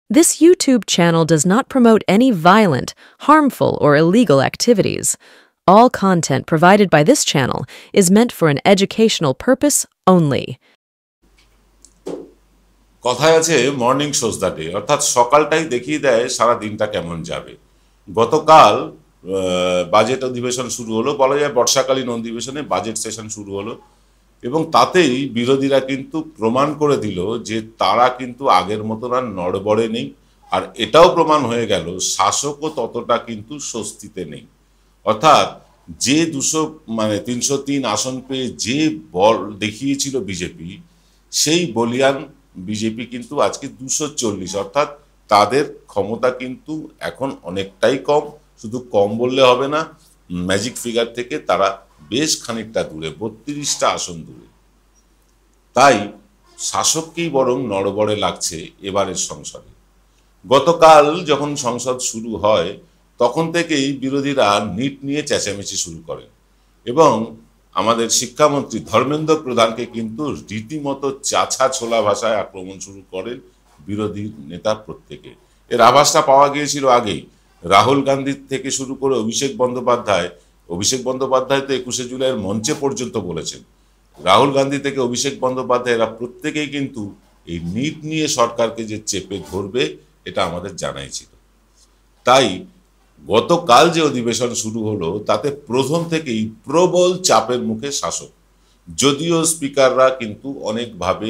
This YouTube channel does not promote any violent, harmful, or illegal activities. All content provided by this channel is meant for an educational purpose only. কথায় আছে morning shows the day, অর্থাৎ সকালটাই দেখিয়ে দেয় সারা দিনটা কেমন যাবে। গতকাল budget অধিবেশন শুরু হলো, বলা যায় বর্ষাকালীন অধিবেশনে বাজেট সেশন শুরু হলো, এবং তাতেই বিরোধীরা কিন্তু প্রমাণ করে দিল যে তারা কিন্তু আগের মতন আর নড়বড়ে নেই। আর এটাও প্রমাণ হয়ে গেল শাসকও ততটা কিন্তু স্বস্তিতে নেই। অর্থাৎ যে 303 আসন পেয়ে যে বল দেখিয়েছিল বিজেপি, সেই বলিয়ান বিজেপি কিন্তু আজকে 240, অর্থাৎ তাদের ক্ষমতা কিন্তু এখন অনেকটাই কম। শুধু কম বললে হবে না, ম্যাজিক ফিগার থেকে তারা বেশ খানিকটা দূরে, 32টা আসন দূরে। তাই শাসককেই বরং নড়বড়ে লাগছে এবারের সংসদে। গতকাল যখন সংসদ শুরু হয় তখন থেকেই বিরোধীরা নিট নিয়ে চেঁচামেচি শুরু করেন এবং আমাদের শিক্ষামন্ত্রী ধর্মেন্দ্র প্রধানকে কিন্তু রীতিমতো চাছা ছোলা ভাষায় আক্রমণ শুরু করেন বিরোধী নেতা প্রত্যেকে। এর আভাসটা পাওয়া গিয়েছিল আগেই। রাহুল গান্ধীর থেকে শুরু করে অভিষেক বন্দ্যোপাধ্যায় তো 21শে জুলাইয়ের মঞ্চে পর্যন্ত বলেছেন। রাহুল গান্ধী থেকে অভিষেক বন্দ্যোপাধ্যায় এরা প্রত্যেকেই কিন্তু এই নিট নিয়ে সরকারকে যে চেপে ধরবে এটা আমাদের জানাই ছিল। তাই গতকাল যে অধিবেশন শুরু হলো তাতে প্রথম থেকেই প্রবল চাপের মুখে শাসক, যদিও স্পিকাররা কিন্তু অনেকভাবে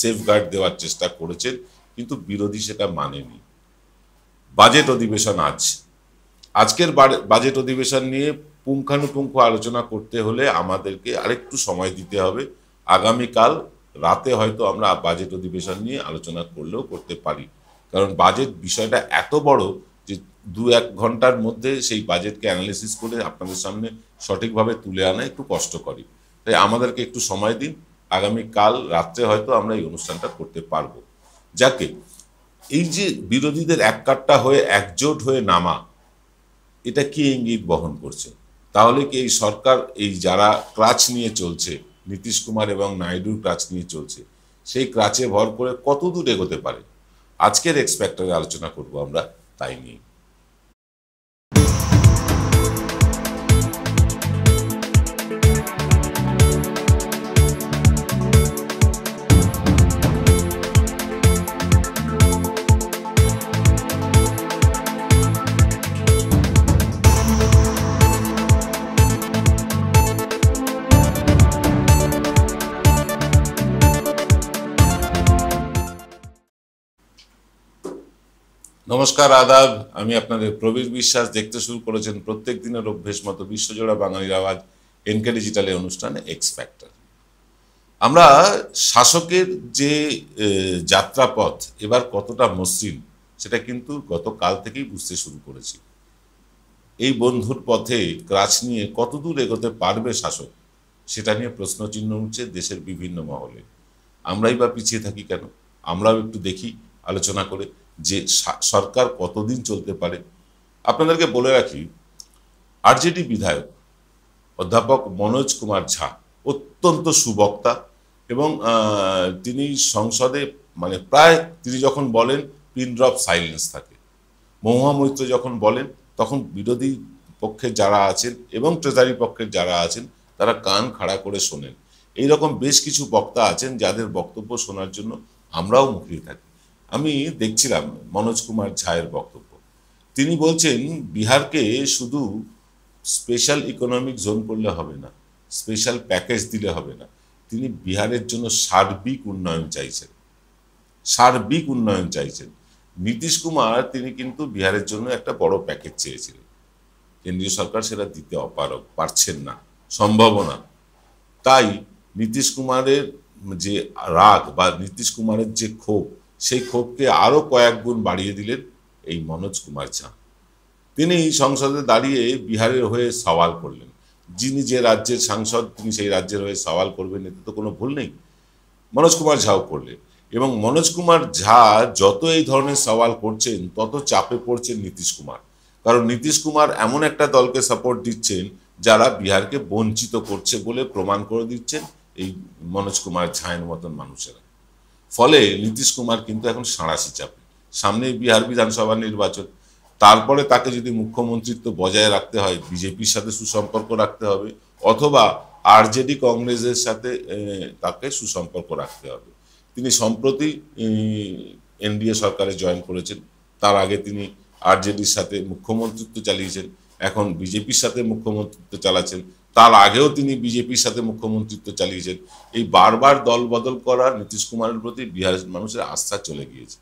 সেফগার্ড দেওয়ার চেষ্টা করেছেন, কিন্তু বিরোধী সেটা মানেনি। বাজেট অধিবেশন আজকের বাজেট অধিবেশন নিয়ে পুঙ্খানুপুঙ্খ আলোচনা করতে হলে আমাদেরকে আরেকটু সময় দিতে হবে। আগামীকাল রাতে হয়তো আমরা বাজেট অধিবেশন নিয়ে আলোচনা করলেও করতে পারি, কারণ বাজেট বিষয়টা এত বড় যে 2-1 ঘন্টার মধ্যে সেই বাজেটকে অ্যানালিসিস করে আপনাদের সামনে সঠিকভাবে তুলে আনা একটু কষ্টকরই। তাই আমাদেরকে একটু সময় দিন, আগামীকাল রাত্রে হয়তো আমরা এই অনুষ্ঠানটা করতে পারবো। যাকে এই যে বিরোধীদের এক কাট্টা হয়ে একজোট হয়ে নামা, এটা কি ইঙ্গিত বহন করছে? তাহলে কি এই সরকার এই যারা ক্রাচ নিয়ে চলছে, নীতিশ কুমার এবং নাইডুর ক্রাচ নিয়ে চলছে, সেই ক্রাচে ভর করে কত দূর এগোতে পারে? আজকের এক্স ফ্যাক্টরে আলোচনা করব আমরা তাই নিয়ে। নমস্কার, আদাব। আমি আপনাদের প্রবীর বিশ্বাস। দেখতে শুরু করেছেন প্রত্যেক দিনের অভ্যেস মতো বিশ্বজোড়া বাঙালির আওয়াজ এনকে ডিজিটালের অনুষ্ঠানে এক্স ফ্যাক্টর। আমরা শাসকের যে যাত্রাপথ এবার কতটা মসৃণ সেটা কিন্তু গতকাল থেকেই বুঝতে শুরু করেছি। এই বন্ধুর পথে ক্রাচ নিয়ে কতদূর এগোতে পারবে শাসক, সেটা নিয়ে প্রশ্নচিহ্ন উঠছে দেশের বিভিন্ন মহলে। আমরাই বা পিছিয়ে থাকি কেন? আমরাও একটু দেখি আলোচনা করে যে সরকার কতদিন চলতে পারে। আপনাদেরকে বলে রাখি, আরজেডি বিধায়ক অধ্যাপক মনোজ কুমার ঝা অত্যন্ত সুবক্তা এবং তিনি সংসদে প্রায় তিনি যখন বলেন পিন ড্রপ সাইলেন্স থাকে। মহুয়া মৈত্র যখন বলেন তখন বিরোধী পক্ষের যারা আছেন এবং ট্রেজারি পক্ষের যারা আছেন তারা কান খাড়া করে শোনেন। এইরকম বেশ কিছু বক্তা আছেন যাদের বক্তব্য শোনার জন্য আমরাও মুখিয়ে থাকি। আমি দেখছিলাম মনোজ কুমার ঝায়ের বক্তব্য। তিনি বলছেন বিহারকে শুধু স্পেশাল ইকোনমিক জোন করলে হবে না, স্পেশাল প্যাকেজ দিলে হবে না। তিনি বিহারের জন্য সার্বিক উন্নয়ন চাইছেন। নীতিশ কুমার তিনি কিন্তু বিহারের জন্য একটা বড় প্যাকেজ চেয়েছিলেন। কেন্দ্রীয় সরকার সেটা দিতে পারছেন না, সম্ভব না। তাই নীতিশ কুমারের যে রাগ বা নীতিশ কুমারের যে ক্ষোভ, সেই ক্ষোভকে আরো কয়েক গুণ বাড়িয়ে দিলেন এই মনোজ কুমার ঝা। তিনি সংসদে দাঁড়িয়ে বিহারের হয়ে সওয়াল করলেন। যিনি যে রাজ্যের সাংসদ তিনি সেই রাজ্যের হয়ে সওয়াল করবেন, এতে তো কোনো ভুল নেই। মনোজ কুমার ঝাও করলেন এবং মনোজ কুমার ঝা যত এই ধরনের সওয়াল করছেন তত চাপে পড়ছেন নীতিশ কুমার। কারণ নীতিশ কুমার এমন একটা দলকে সাপোর্ট দিচ্ছেন যারা বিহারকে বঞ্চিত করছে বলে প্রমাণ করে দিচ্ছেন এই মনোজ কুমার ঝায়ের মতন মানুষেরা। ফলে নীতিশ কুমার কিন্তু এখন সাঁড়াশি চাপে। সামনে বিহার বিধানসভা নির্বাচন, তারপরে তাকে যদি মুখ্যমন্ত্রিত্ব বজায় রাখতে হয় বিজেপির সাথে সুসম্পর্ক রাখতে হবে, অথবা আরজেডি কংগ্রেসের সাথে তাকে সুসম্পর্ক রাখতে হবে। তিনি সম্প্রতি এনডিএ সরকারে জয়েন করেছেন, তার আগে তিনি আরজেডির সাথে মুখ্যমন্ত্রিত্ব চালিয়েছেন, এখন বিজেপির সাথে মুখ্যমন্ত্রিত্ব চালাচ্ছেন, তার আগেও তিনি বিজেপির সাথে মুখ্যমন্ত্রিত্ব চালিয়েছেন। এই বারবার দল বদল করা নীতিশ কুমারের প্রতি বিহারের মানুষের আস্থা চলে গিয়েছে।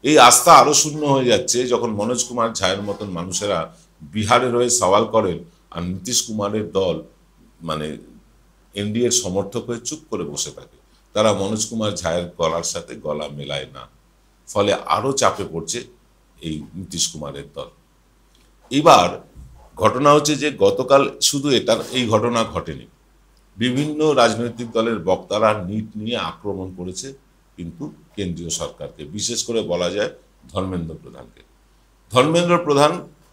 এই আস্থা আরো শূন্য হয়ে যাচ্ছে যখন মনোজ কুমার ঝায়ের মতন মানুষেরা বিহারের হয়ে সওয়াল করেন আর নীতিশ কুমারের দল মানে এনডিএর সমর্থক হয়ে চুপ করে বসে থাকে। তারা মনোজ কুমার ঝায়ের গলার সাথে গলা মেলায় না, ফলে আরো চাপে পড়ছে এই নীতিশ কুমারের দল। এবার ঘটনা হচ্ছে যে গতকাল শুধু এই ঘটনা ঘটেনি, বিভিন্ন রাজনৈতিক দলের বক্তারা নিট নিয়ে আক্রমণ করেছে কিন্তু কেন্দ্রীয় সরকারকে, বিশেষ করে বলা যায় ধর্মেন্দ্র প্রধানকে। ধর্মেন্দ্র প্রধান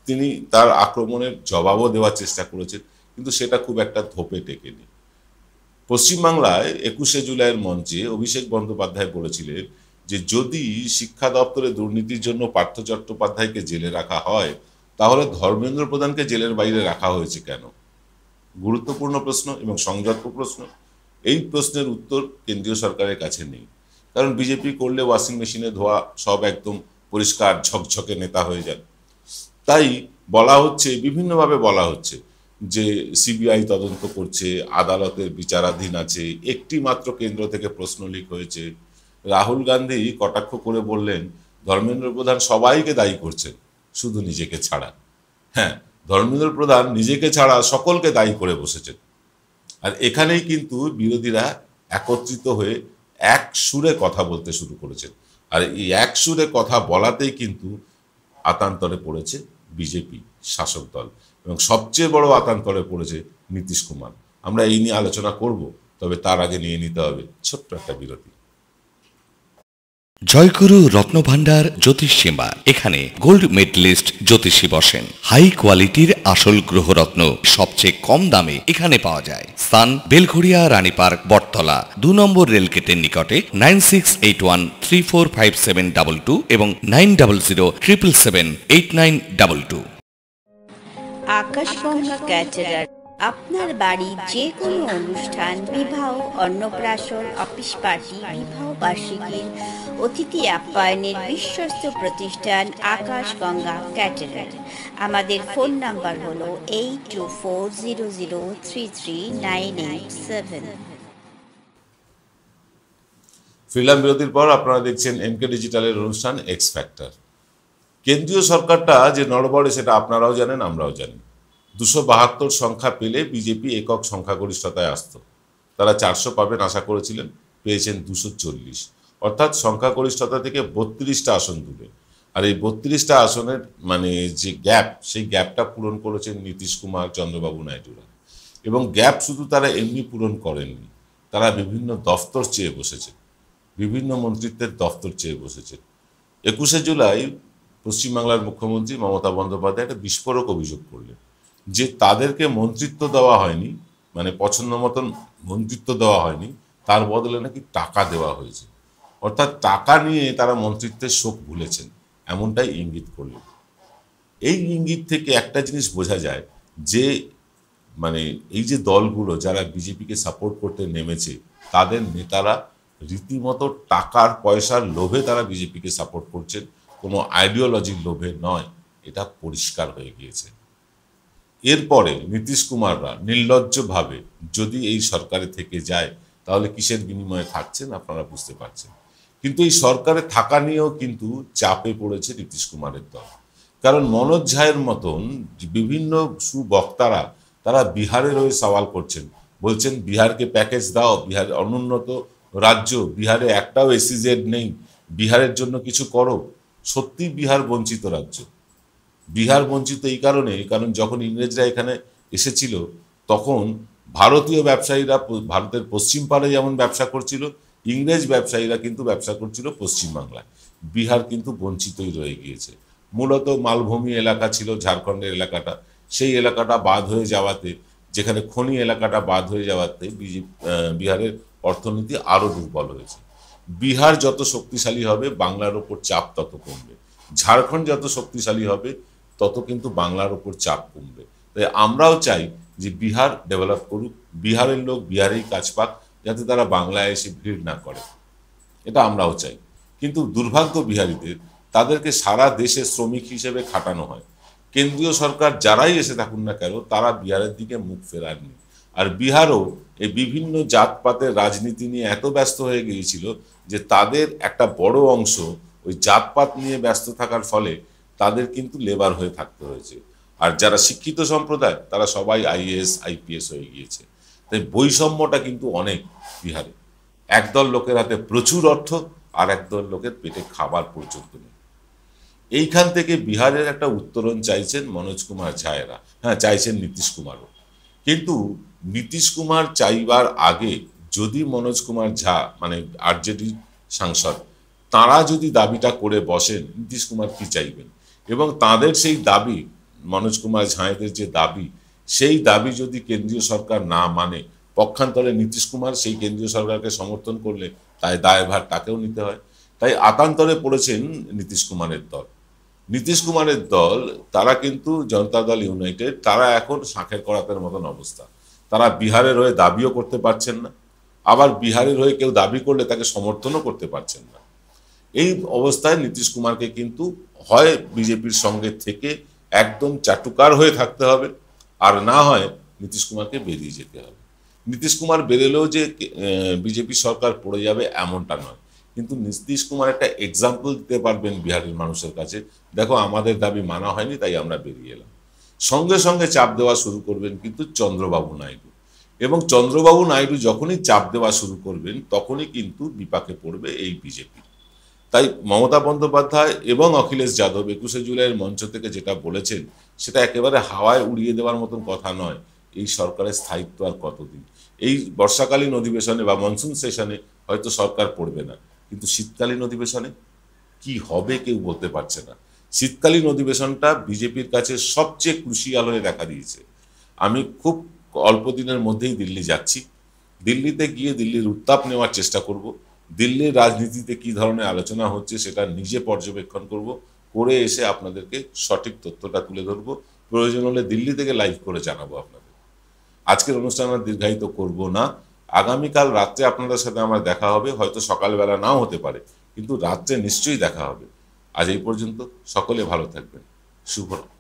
তিনি তার আক্রমণের জবাবও দেওয়ার চেষ্টা করেছেন, কিন্তু সেটা খুব একটা ধোপে টেকেনি। পশ্চিমবাংলায় 21শে জুলাইয়ের মঞ্চে অভিষেক বন্দ্যোপাধ্যায় বলেছিলেন যে যদি শিক্ষা দপ্তরে দুর্নীতির জন্য পার্থ চট্টোপাধ্যায়কে জেলে রাখা হয় তাহলে ধর্মেন্দ্র প্রধানকে জেলের বাইরে রাখা হয়েছে কেন? গুরুত্বপূর্ণ প্রশ্ন এবং সংযত প্রশ্ন। এই প্রশ্নের উত্তর কেন্দ্রীয় সরকারের কাছে নেই, কারণ বিজেপি করলে ওয়াশিং মেশিনে ধোয়া সব একদম পরিষ্কার ঝকঝকে নেতা হয়ে যায়। তাই বলা হচ্ছে, বিভিন্নভাবে বলা হচ্ছে যে সিবিআই তদন্ত করছে, আদালতের বিচারাধীন আছে, একটি মাত্র কেন্দ্র থেকে প্রশ্ন লিক হয়েছে। রাহুল গান্ধী কটাক্ষ করে বললেন ধর্মেন্দ্র প্রধান সবাইকে দায়ী করছেন শুধু নিজেকে ছাড়া। হ্যাঁ, ধর্মেন্দ্র প্রধান নিজেকে ছাড়া সকলকে দায়ী করে বসেছেন। আর এখানেই কিন্তু বিরোধীরা একত্রিত হয়ে এক সুরে কথা বলতে শুরু করেছেন, আর এই এক সুরে কথা বলাতেই কিন্তু আতান্তরে পড়েছে বিজেপি শাসক দল, এবং সবচেয়ে বড় আতান্তরে পড়েছে নীতিশ কুমার। আমরা এই নিয়ে আলোচনা করব, তবে তার আগে নিয়ে নিতে হবে ছোট্ট একটা বিরতি। জয়গুরু রত্নভান্ডার জ্যোতিষ সীমা, এখানে গোল্ড মেডেলিস্ট জ্যোতিষী বসেন। হাই কোয়ালিটির আসল গ্রহরত্ন সবচেয়ে কম দামে এখানে পাওয়া যায়। স্থান বেলঘড়িয়া রানী পার্ক, বটতলা, 2 নম্বর রেলগেটের নিকটে। 9681345722 এবং 9007778922। আকাশগঙ্গা ক্যাটারার আপনার বাড়ি যে কোনো অনুষ্ঠান, বিবাহ, অন্নপ্রাশন, অফিস পার্টি, বিবাহ বার্ষিকীর অতিথি আপ্যায়নের বিশ্বস্ত প্রতিষ্ঠান আকাশগঙ্গা ক্যাটারার। আমাদের ফোন নাম্বার হলো 8240033987। ফিল্ম বিরতির পর আপনারা দেখছেন এমকে ডিজিটালের অনুষ্ঠান এক্স ফ্যাক্টর। কেন্দ্রীয় সরকারটা যে নড়বড়ে সেটা আপনারাও জানেন, আমরাও জানি। 272 সংখ্যা পেলে বিজেপি একক সংখ্যাগরিষ্ঠতায় আসত। তারা 400 পাবেন আশা করেছিলেন, পেয়েছেন 240, অর্থাৎ সংখ্যাগরিষ্ঠতা থেকে 32টা আসন দূরে। আর এই 32টা আসনের মানে যে গ্যাপ, সেই গ্যাপটা পূরণ করেছেন নীতিশ কুমার, চন্দ্রবাবু নাইডুরা। এবং গ্যাপ শুধু তারা এমনি পূরণ করেননি, তারা বিভিন্ন দফতর চেয়ে বসেছে, বিভিন্ন মন্ত্রিত্বের দফতর চেয়ে বসেছে। 21শে জুলাই পশ্চিমবাংলার মুখ্যমন্ত্রী মমতা বন্দ্যোপাধ্যায় একটা বিস্ফোরক অভিযোগ করলেন যে তাদেরকে মন্ত্রিত্ব দেওয়া হয়নি, মানে পছন্দ মতন মন্ত্রিত্ব দেওয়া হয়নি, তার বদলে নাকি টাকা দেওয়া হয়েছে। অর্থাৎ টাকা নিয়ে তারা মন্ত্রিত্বের শোক ভুলেছেন, এমনটাই ইঙ্গিত করলেন। এই ইঙ্গিত থেকে একটা জিনিস বোঝা যায় যে মানে এই যে দলগুলো যারা বিজেপিকে সাপোর্ট করতে নেমেছে, তাদের নেতারা রীতিমতো টাকার পয়সার লোভে তারা বিজেপিকে সাপোর্ট করছেন, কোনো আইডিওলজির লোভে নয়, এটা পরিষ্কার হয়ে গিয়েছে। এরপরে নীতিশ কুমাররা নির্লজ্জভাবে যদি এই সরকারে থেকে যায় তাহলে কিসের বিনিময়ে থাকছেন আপনারা বুঝতে পারছেন। কিন্তু এই সরকারে থাকা নিয়েও কিন্তু চাপে পড়েছে নীতিশ কুমারের দল, কারণ মনোজ ঝায়ের মতন বিভিন্ন সুবক্তারা তারা বিহারের হয়ে সওয়াল করছেন, বলছেন বিহারকে প্যাকেজ দাও, বিহার অনুন্নত রাজ্য, বিহারে একটাও এসইজেড নেই, বিহারের জন্য কিছু করো। সত্যি বিহার বঞ্চিত রাজ্য। বিহার বঞ্চিত এই কারণে, কারণ যখন ইংরেজরা এখানে এসেছিল তখন ভারতীয় ব্যবসায়ীরা ভারতের পশ্চিম পাড়ে যেমন ব্যবসা করছিল, ইংরেজ ব্যবসায়ীরা কিন্তু ব্যবসা করছিল পশ্চিমবাংলায়। বিহার কিন্তু বঞ্চিতই রয়ে গিয়েছে। মূলত মালভূমি এলাকা ছিল ঝাড়খণ্ডের এলাকাটা, সেই এলাকাটা বাদ হয়ে যাওয়াতে, যেখানে খনি এলাকাটা বাদ হয়ে যাওয়াতে বিহারের অর্থনীতি আরও দুর্বল হয়েছে। বিহার যত শক্তিশালী হবে বাংলার ওপর চাপ তত কমবে, ঝাড়খণ্ড যত শক্তিশালী হবে তত কিন্তু বাংলার ওপর চাপ কমবে। তাই আমরাও চাই যে বিহার ডেভেলপ করুক, বিহারের লোক বিহারেই কাজ পাক, যাতে তারা বাংলায় এসে ভিড় না করে, এটা আমরাও চাই। কিন্তু দুর্ভাগ্য বিহারীদের, তাদেরকে সারা দেশে শ্রমিক হিসেবে খাটানো হয়। কেন্দ্রীয় সরকার যারাই এসে থাকুন না কেন তারা বিহারের দিকে মুখ ফেরাননি। আর বিহারও এই বিভিন্ন জাতপাতের রাজনীতি নিয়ে এত ব্যস্ত হয়ে গিয়েছিল যে তাদের একটা বড় অংশ ওই জাতপাত নিয়ে ব্যস্ত থাকার ফলে তাদের কিন্তু লেবার হয়ে থাকতে হয়েছে। আর যারা শিক্ষিত সম্প্রদায় তারা সবাই আইএএস আইপিএস হয়ে গিয়েছে। তাই বৈষম্যটা কিন্তু অনেক বিহারে। একদল লোকের হাতে প্রচুর অর্থ, আর একদল লোকের পেটে খাবার পর্যন্ত নেই। এইখান থেকে বিহারের একটা উত্তরণ চাইছেন মনোজ কুমার ঝায়েরা, হ্যাঁ চাইছেন নীতিশ কুমারও। কিন্তু নীতিশ কুমার চাইবার আগে যদি মনোজ কুমার ঝা মানে আরজেডি সাংসদ তারা যদি দাবিটা করে বসেন, নীতিশ কুমার কি চাইবেন, এবং তাদের সেই দাবি, মনোজ কুমার ঝায়েদের যে দাবি, সেই দাবি যদি কেন্দ্রীয় সরকার না মানে, পক্ষান্তরে নীতিশ কুমার সেই কেন্দ্রীয় সরকারকে সমর্থন করলে তাই দায়ভার তাকেও নিতে হয়। তাই আতান্তরে পড়েছেন নীতিশ কুমারের দল। নীতিশ কুমারের দল তারা কিন্তু জনতা দল ইউনাইটেড, তারা এখন শাঁখের করাতের মতন অবস্থা। তারা বিহারের হয়ে দাবিও করতে পারছেন না, আবার বিহারের হয়ে কেউ দাবি করলে তাকে সমর্থনও করতে পারছেন না। এই অবস্থায় নীতিশ কুমারকে কিন্তু হয় বিজেপির সঙ্গে থেকে একদম চাটুকার হয়ে থাকতে হবে, আর না হয় নীতিশ কুমারকে বেরিয়ে যেতে হবে। নীতিশ কুমার বেরোলেও যে বিজেপি সরকার পড়ে যাবে এমনটা নয়, কিন্তু নীতিশ কুমার একটা এক্সাম্পল দিতে পারবেন বিহারের মানুষের কাছে, দেখো আমাদের দাবি মানা হয়নি তাই আমরা বেরিয়ে এলাম। সঙ্গে সঙ্গে চাপ দেওয়া শুরু করবেন কিন্তু চন্দ্রবাবু নাইডু, এবং চন্দ্রবাবু নাইডু যখনই চাপ দেওয়া শুরু করবেন তখনই কিন্তু বিপাকে পড়বে এই বিজেপি। তাই মমতা বন্দ্যোপাধ্যায় এবং অখিলেশ যাদব 21শে জুলাইয়ের মঞ্চ থেকে যেটা বলেছেন সেটা একেবারে হাওয়ায় উড়িয়ে দেওয়ার মতন কথা নয়। এই সরকারের স্থায়িত্ব আর কতদিন? এই বর্ষাকালীন অধিবেশনে বা মনসুন সেশনে হয়তো সরকার পড়বে না, কিন্তু শীতকালীন অধিবেশনে কি হবে কেউ বলতে পারছে না। শীতকালীন অধিবেশনটা বিজেপির কাছে সবচেয়ে ক্রুশিয়াল হয়ে দেখা দিয়েছে। আমি খুব অল্প দিনের মধ্যেই দিল্লি যাচ্ছি। দিল্লিতে গিয়ে দিল্লির উত্তাপ নেওয়ার চেষ্টা করব, দিল্লির রাজনীতিতে কি ধরনের আলোচনা হচ্ছে সেটা নিজে পর্যবেক্ষণ করব, করে এসে আপনাদেরকে সঠিক তথ্যটা তুলে ধরবো। প্রয়োজন হলে দিল্লি থেকে লাইভ করে জানাবো আপনাদের। আজকের অনুষ্ঠান আমরা দীর্ঘায়িত করব না। আগামীকাল রাত্রে আপনাদের সাথে আমার দেখা হবে, হয়তো সকালবেলা নাও হতে পারে, কিন্তু রাত্রে নিশ্চয়ই দেখা হবে। আজ এই পর্যন্ত, সকলে ভালো থাকবেন। শুভরাত্রি।